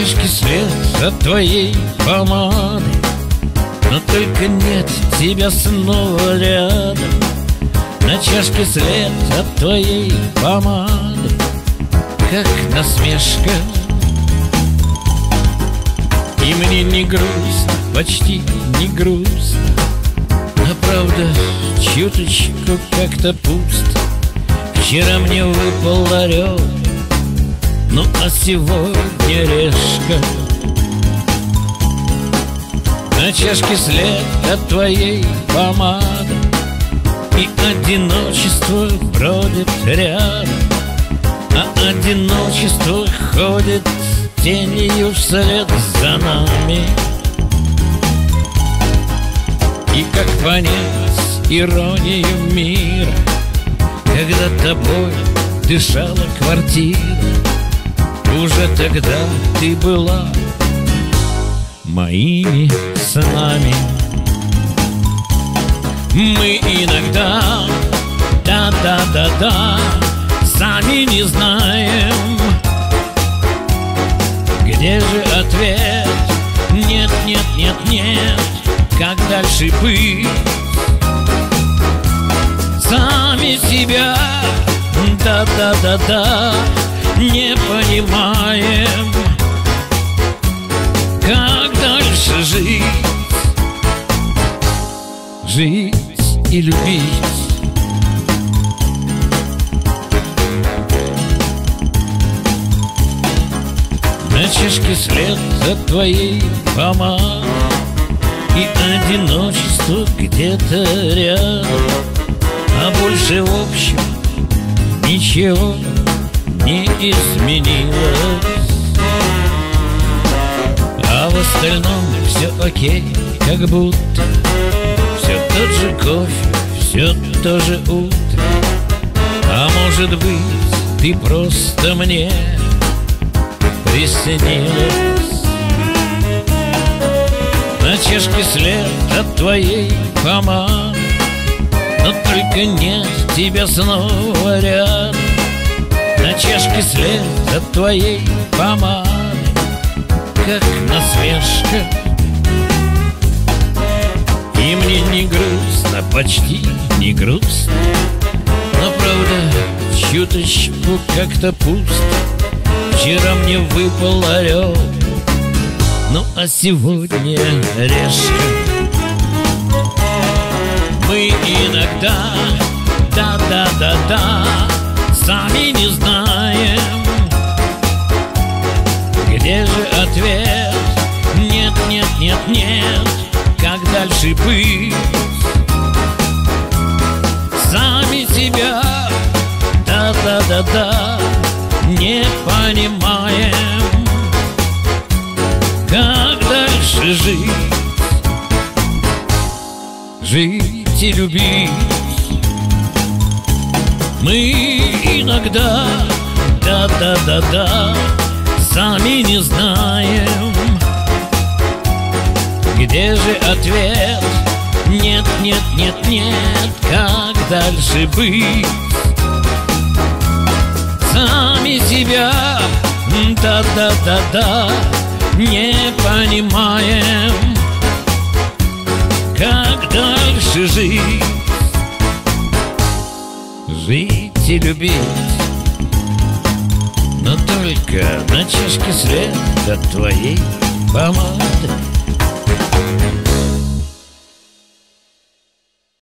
чашке след от твоей помады, но только нет тебя снова рядом. На чашке след от твоей помады, как насмешка. И мне не грустно, почти не грустно, но правда чуточку как-то пусто. Вчера мне выпал орел, ну а сегодня решка. На чашке след от твоей помады, и одиночество бродит рядом, а одиночество ходит тенью вслед за нами. И как понять иронию мира, когда тобой дышала квартира? Уже тогда ты была моими снами. Мы иногда, да-да-да-да, сами не знаем, где же ответ. Нет, нет, нет, нет, как дальше быть? Сами себя, да-да-да-да, не понимаем, как дальше жить. Жить и любить. На чашке след от твоей помады, и одиночество где-то рядом, а больше в общем ничего не изменилось. А в остальном все окей, как будто все тот же кофе, все то же утро. А может быть, ты просто мне приснилась. На чашке след от твоей помады, но только нет тебя снова рядом. На чашке след от твоей помады, как насмешка. И мне не грустно, почти не грустно, но правда чуточку как-то пусто. Вчера мне выпал орел, ну а сегодня решка. Мы иногда, да-да-да-да, сами не знаем, где же ответ. Нет, нет, нет, нет, как дальше быть? Сами себя, да-да-да-да, не понимаем, как дальше жить. Жить и любить. Мы иногда, да-да-да-да, сами не знаем, где же ответ. Нет, нет, нет, нет, как дальше быть? Сами себя, да-да-да-да, не понимаем, как дальше жить. Жить и любить, но только на чашке след от твоей помады.